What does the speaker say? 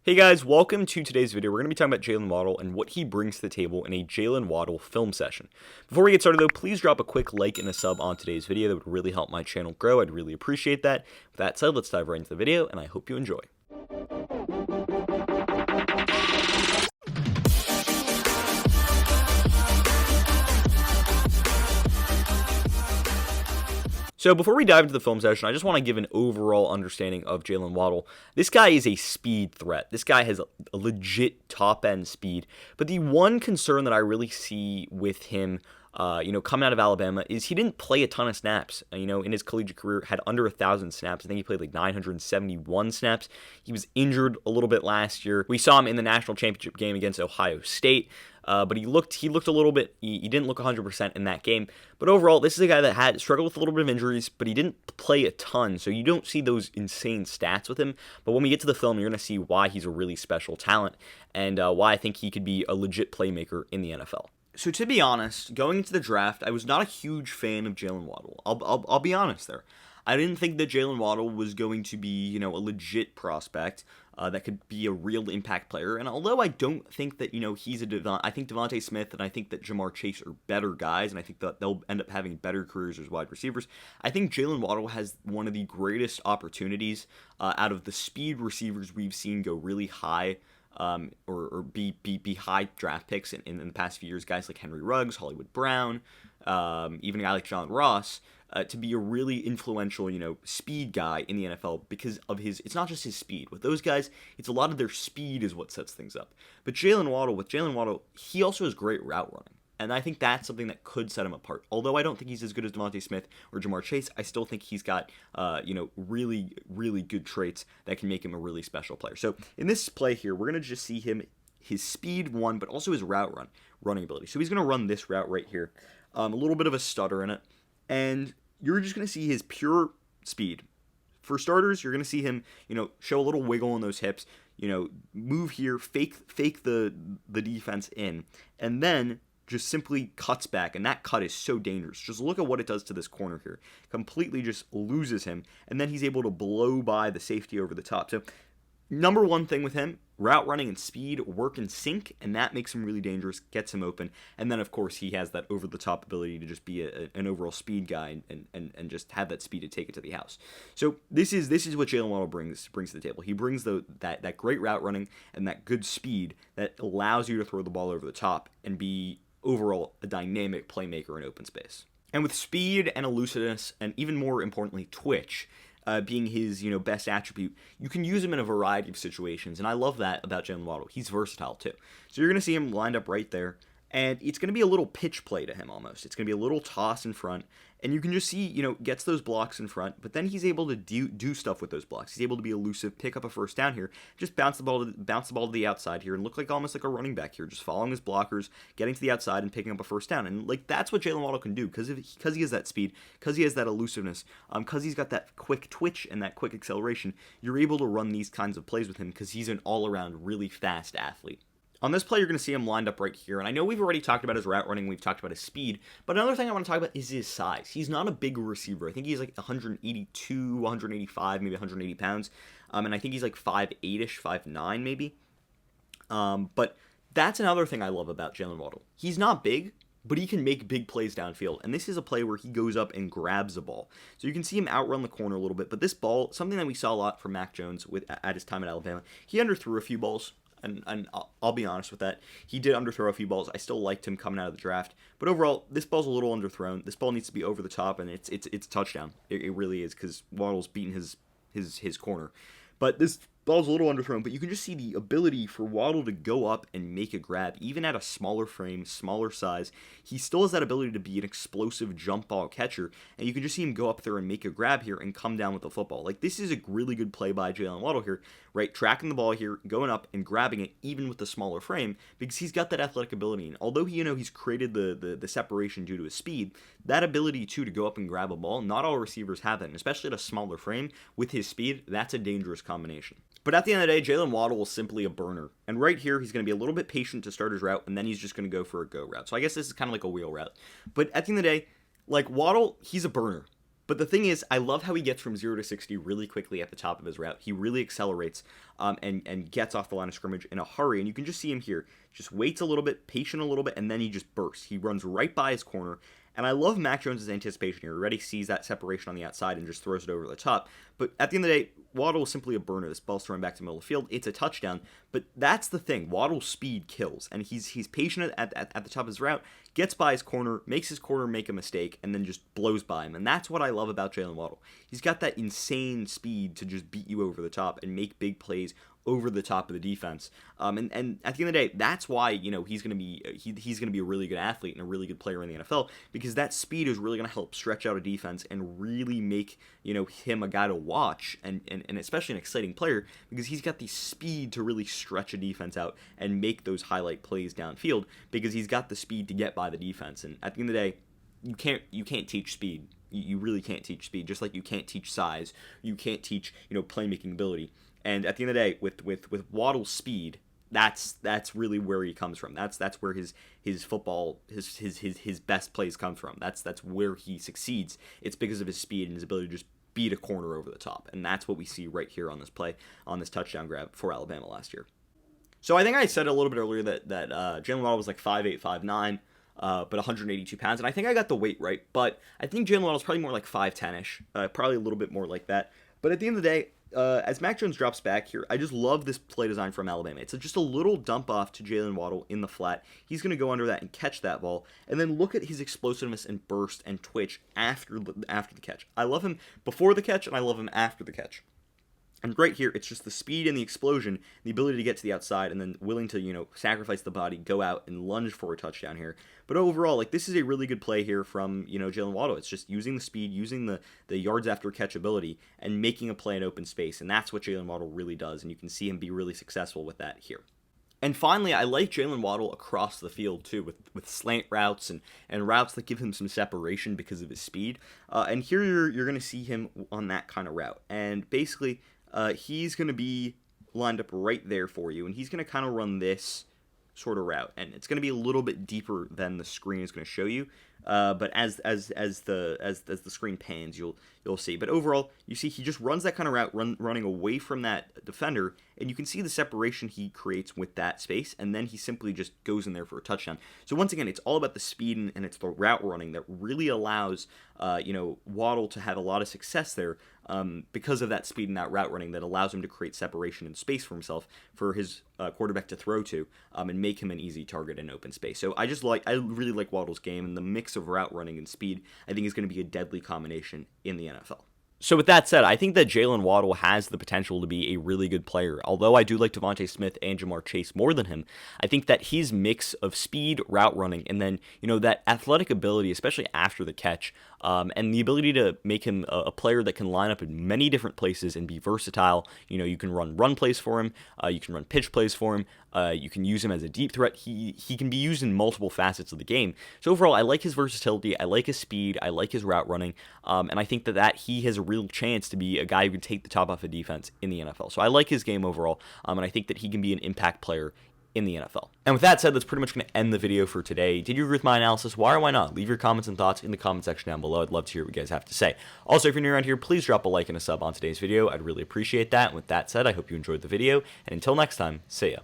Hey guys, welcome to today's video. We're going to be talking about Jaylen Waddle and what he brings to the table in a Jaylen Waddle film session. Before we get started though, please drop a quick like and a sub on today's video. That would really help my channel grow. I'd really appreciate that. With that said, let's dive right into the video and I hope you enjoy. So before we dive into the film session, I just want to give an overall understanding of Jaylen Waddle. This guy is a speed threat. This guy has a legit top-end speed. But the one concern that I really see with him, coming out of Alabama is he didn't play a ton of snaps. In his collegiate career, had under 1,000 snaps. I think he played like 971 snaps. He was injured a little bit last year. We saw him in the national championship game against Ohio State. But he looked a little bit, he didn't look 100% in that game. But overall, this is a guy that had struggled with a little bit of injuries, but he didn't play a ton. So you don't see those insane stats with him. But when we get to the film, you're going to see why he's a really special talent and why I think he could be a legit playmaker in the NFL. So to be honest, going into the draft, I was not a huge fan of Jaylen Waddle. I'll be honest there. I didn't think that Jaylen Waddle was going to be, a legit prospect that could be a real impact player. And although I don't think that, he's I think Devante Smith and I think that Jamar Chase are better guys, and I think that they'll end up having better careers as wide receivers. I think Jaylen Waddle has one of the greatest opportunities out of the speed receivers we've seen go really high. Or be high draft picks in the past few years, guys like Henry Ruggs, Hollywood Brown, even a guy like John Ross, to be a really influential, speed guy in the NFL because of it's not just his speed. With those guys, it's a lot of their speed is what sets things up. But with Jaylen Waddle, he also has great route running. And I think that's something that could set him apart. Although I don't think he's as good as Devante Smith or Jamar Chase, I still think he's got, really, really good traits that can make him a really special player. So in this play here, we're going to just see his speed, but also his running ability. So he's going to run this route right here. A little bit of a stutter in it. And you're just going to see his pure speed. For starters, you're going to see him, show a little wiggle in those hips, move here, fake the defense in, and then just simply cuts back, and that cut is so dangerous. Just look at what it does to this corner here. Completely just loses him, and then he's able to blow by the safety over the top. So number one thing with him, route running and speed work in sync, and that makes him really dangerous, gets him open. And then, of course, he has that over-the-top ability to just be an overall speed guy and just have that speed to take it to the house. So this is what Jaylen Waddle brings to the table. He brings that great route running and that good speed that allows you to throw the ball over the top and be overall a dynamic playmaker in open space. And with speed and elusiveness, and even more importantly, twitch, being his best attribute, you can use him in a variety of situations, and I love that about Jaylen Waddle. He's versatile too. So you're going to see him lined up right there, and it's going to be a little pitch play to him almost. It's going to be a little toss in front, and you can just see, gets those blocks in front, but then he's able to do stuff with those blocks. He's able to be elusive, pick up a first down here, just bounce the ball to the outside here, and look like almost like a running back here, just following his blockers, getting to the outside and picking up a first down. And that's what Jaylen Waddle can do because he has that speed, because he has that elusiveness, because he's got that quick twitch and that quick acceleration. You're able to run these kinds of plays with him because he's an all-around really fast athlete. On this play, you're going to see him lined up right here, and I know we've already talked about his route running, we've talked about his speed, but another thing I want to talk about is his size. He's not a big receiver. I think he's like 182, 185, maybe 180 pounds, and I think he's like 5'8"-ish, 5'9", maybe. But that's another thing I love about Jaylen Waddle. He's not big, but he can make big plays downfield, and this is a play where he goes up and grabs a ball. So you can see him outrun the corner a little bit, but this ball, something that we saw a lot from Mac Jones at his time at Alabama, he underthrew a few balls. And I'll be honest with that. He did underthrow a few balls. I still liked him coming out of the draft. But overall, this ball's a little underthrown. This ball needs to be over the top, and it's a touchdown. It really is, because Waddle's beating his corner. But this ball's a little underthrown, but you can just see the ability for Waddle to go up and make a grab. Even at a smaller frame, smaller size, he still has that ability to be an explosive jump ball catcher, and you can just see him go up there and make a grab here and come down with the football. Like, this is a really good play by Jaylen Waddle here, right? Tracking the ball here, going up and grabbing it, even with the smaller frame, because he's got that athletic ability. And although he's created the separation due to his speed, that ability too to go up and grab a ball, not all receivers have that, and especially at a smaller frame with his speed, that's a dangerous combination. But at the end of the day, Jaylen Waddle is simply a burner. And right here, he's going to be a little bit patient to start his route, and then he's just going to go for a go route. So I guess this is kind of like a wheel route. But at the end of the day, like Waddle, he's a burner. But the thing is, I love how he gets from 0 to 60 really quickly at the top of his route. He really accelerates and gets off the line of scrimmage in a hurry. And you can just see him here. Just waits a little bit, patient a little bit, and then he just bursts. He runs right by his corner. And I love Mac Jones' anticipation here. He already sees that separation on the outside and just throws it over the top. But at the end of the day, Waddle is simply a burner. This ball's thrown back to the middle of the field. It's a touchdown. But that's the thing. Waddle's speed kills. And he's patient at the top of his route, gets by his corner, makes his corner make a mistake, and then just blows by him. And that's what I love about Jaylen Waddle. He's got that insane speed to just beat you over the top and make big plays over the top of the defense. And at the end of the day, that's why, he's going to be a really good athlete and a really good player in the NFL, because that speed is really going to help stretch out a defense and really make, him a guy to watch and especially an exciting player, because he's got the speed to really stretch a defense out and make those highlight plays downfield, because he's got the speed to get by the defense. And at the end of the day, you can't teach speed. You really can't teach speed, just like you can't teach size. You can't teach, playmaking ability. And at the end of the day, with Waddle's speed, that's really where he comes from. That's where his football, his best plays come from. That's where he succeeds. It's because of his speed and his ability to just beat a corner over the top. And that's what we see right here on this play, on this touchdown grab for Alabama last year. So I think I said a little bit earlier that Jaylen Waddle was like 5'8", 5'9", but 182 pounds. And I think I got the weight right. But I think Jaylen Waddle's probably more like 5'10"-ish, probably a little bit more like that. But at the end of the day, as Mac Jones drops back here, I just love this play design from Alabama. It's just a little dump off to Jaylen Waddle in the flat. He's going to go under that and catch that ball. And then look at his explosiveness and burst and twitch after the catch. I love him before the catch, and I love him after the catch. And right here, it's just the speed and the explosion, the ability to get to the outside, and then willing to, sacrifice the body, go out and lunge for a touchdown here. But overall, this is a really good play here from, Jaylen Waddle. It's just using the speed, using the yards after catch ability, and making a play in open space. And that's what Jaylen Waddle really does, and you can see him be really successful with that here. And finally, I like Jaylen Waddle across the field, too, with slant routes and routes that give him some separation because of his speed. And here you're going to see him on that kind of route. And basically, he's going to be lined up right there for you, and he's going to kind of run this sort of route, and it's going to be a little bit deeper than the screen is going to show you. But as the screen pans, you'll see. But overall, you see he just runs that kind of route, running away from that defender, and you can see the separation he creates with that space, and then he simply just goes in there for a touchdown. So once again, it's all about the speed and it's the route running that really allows Waddle to have a lot of success there, because of that speed and that route running that allows him to create separation and space for himself, for his quarterback to throw to, and make him an easy target in open space. So I really like Waddle's game, and the mix of route running and speed, I think, is going to be a deadly combination in the NFL. So with that said, I think that Jaylen Waddle has the potential to be a really good player. Although I do like Devonte Smith and Jamar Chase more than him, I think that his mix of speed, route running, and then, that athletic ability, especially after the catch, and the ability to make him a player that can line up in many different places and be versatile. You can run plays for him, you can run pitch plays for him, you can use him as a deep threat. He can be used in multiple facets of the game. So overall, I like his versatility, I like his speed, I like his route running, and I think that he has a real chance to be a guy who can take the top off a defense in the NFL. So I like his game overall, and I think that he can be an impact player in the NFL. And with that said, that's pretty much going to end the video for today. Did you agree with my analysis? Why or why not? Leave your comments and thoughts in the comment section down below. I'd love to hear what you guys have to say. Also, if you're new around here, please drop a like and a sub on today's video. I'd really appreciate that. And with that said, I hope you enjoyed the video. And until next time, see ya.